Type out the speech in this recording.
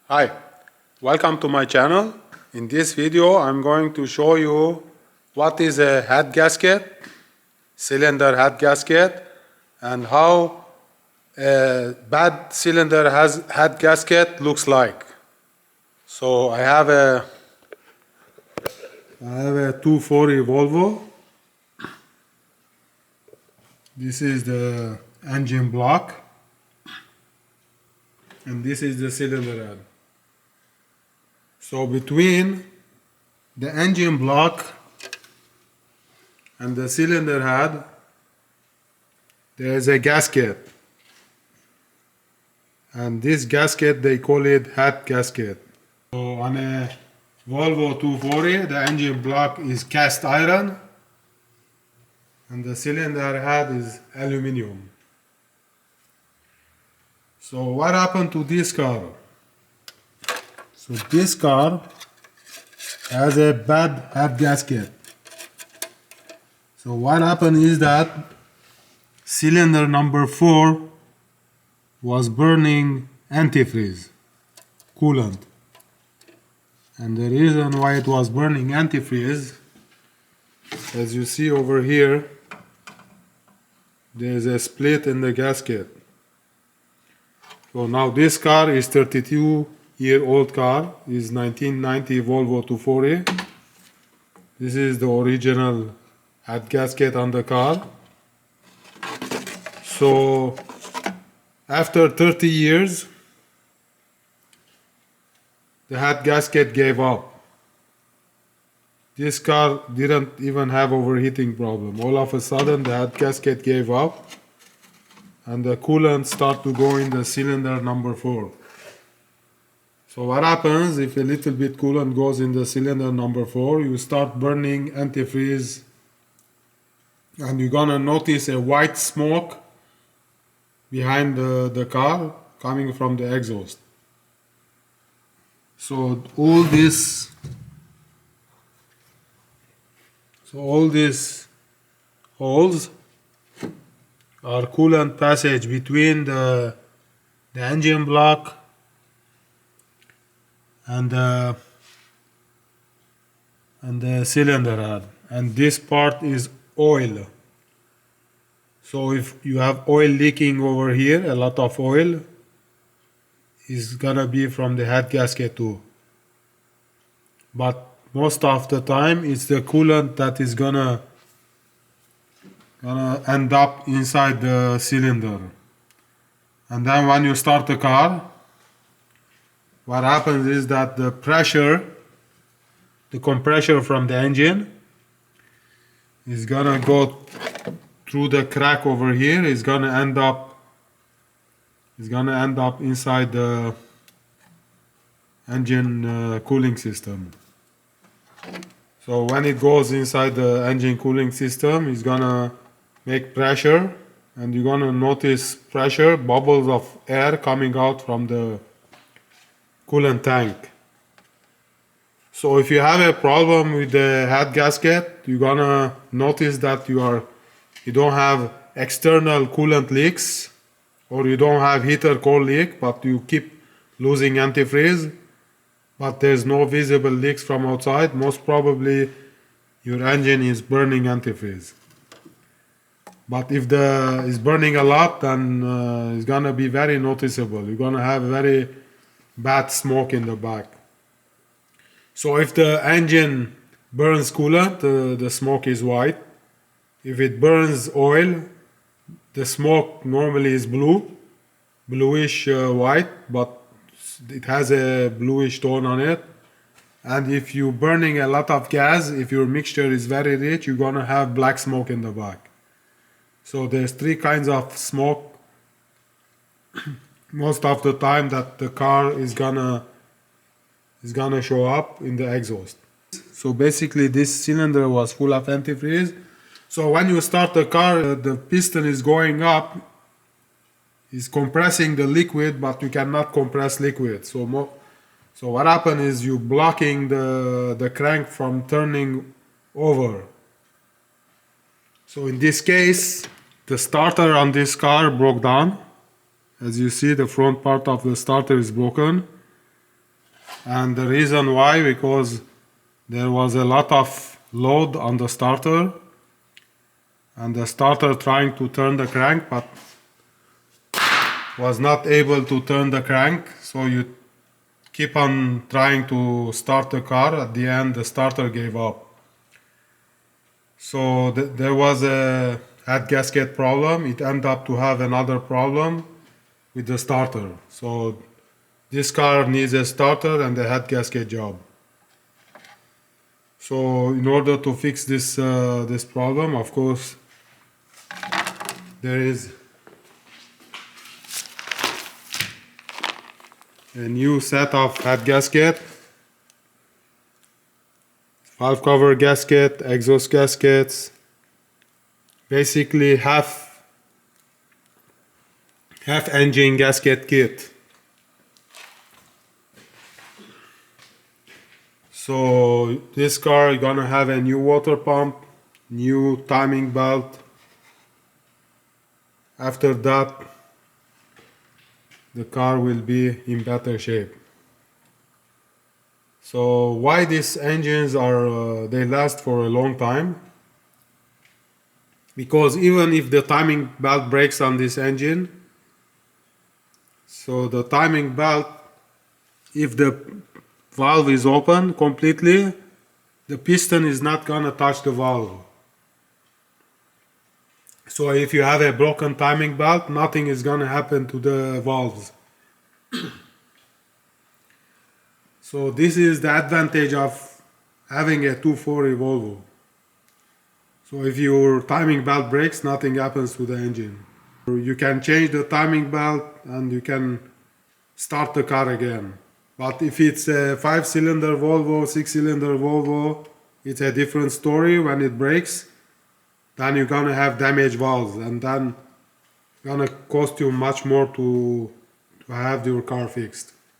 Hi, welcome to my channel. In this video I'm going to show you what is a head gasket, cylinder head gasket, and how a bad cylinder head gasket looks like. So I have a 240 Volvo. This is the engine block and this is the cylinder head. So between the engine block and the cylinder head there is a gasket, and this gasket they call it head gasket. So on a Volvo 240 the engine block is cast iron and the cylinder head is aluminum. So what happened to this car? So this car has a bad head gasket. So what happened is that cylinder number 4 was burning antifreeze, coolant. And the reason why it was burning antifreeze, as you see over here, there is a split in the gasket. So now this car is 32-year-old car, is 1990 Volvo 240. This is the original head gasket on the car. So after 30 years, the head gasket gave up. This car didn't even have overheating problem. All of a sudden the head gasket gave up and the coolant started to go in the cylinder number 4. So what happens if a little bit coolant goes in the cylinder number 4, you start burning antifreeze and you're gonna notice a white smoke behind the car coming from the exhaust. So all these holes are coolant passage between the engine block and the cylinder head, and this part is oil. So if you have oil leaking over here, a lot of oil is gonna be from the head gasket too. But most of the time it's the coolant that is gonna end up inside the cylinder. And then when you start the car, what happens is that the pressure, the compressor from the engine is gonna go through the crack over here, is gonna end up inside the engine cooling system. So when it goes inside the engine cooling system, it's gonna make pressure, and you're gonna notice pressure, bubbles of air coming out from the coolant tank. So if you have a problem with the head gasket, you're gonna notice that you don't have external coolant leaks, or you don't have heater core leak, but you keep losing antifreeze, but there's no visible leaks from outside. Most probably your engine is burning antifreeze. But if it's burning a lot, then it's gonna be very noticeable. You're gonna have very bad smoke in the back. So if the engine burns coolant, the smoke is white. If it burns oil, the smoke normally is bluish white, but it has a bluish tone on it. And if you're burning a lot of gas, if your mixture is very rich, you're gonna have black smoke in the back. So there's 3 kinds of smoke most of the time that the car is gonna show up in the exhaust. So basically this cylinder was full of antifreeze. So when you start the car, the piston is going up, is compressing the liquid, but you cannot compress liquid. So what happens is you blocking the crank from turning over. So in this case, the starter on this car broke down. As you see, the front part of the starter is broken. and the reason why, because there was a lot of load on the starter, and the starter trying to turn the crank but was not able to turn the crank, so you keep on trying to start the car. At the end the starter gave up. So there was a head gasket problem. It ended up to have another problem with the starter. So this car needs a starter and a head gasket job. So in order to fix this this problem, of course, there is a new set of head gasket, valve cover gasket, exhaust gaskets, basically half engine gasket kit. So this car is gonna have a new water pump, new timing belt. After that, the car will be in better shape. So why these engines are they last for a long time? Because even if the timing belt breaks on this engine, so the timing belt, if the valve is open completely, the piston is not gonna touch the valve. So if you have a broken timing belt, nothing is gonna happen to the valves. So this is the advantage of having a 240 Volvo. So if your timing belt breaks, nothing happens to the engine. You can change the timing belt and you can start the car again. But if it's a 5-cylinder Volvo, 6-cylinder Volvo, it's a different story. When it breaks, then you're gonna have damaged valves, and then it's gonna cost you much more to have your car fixed.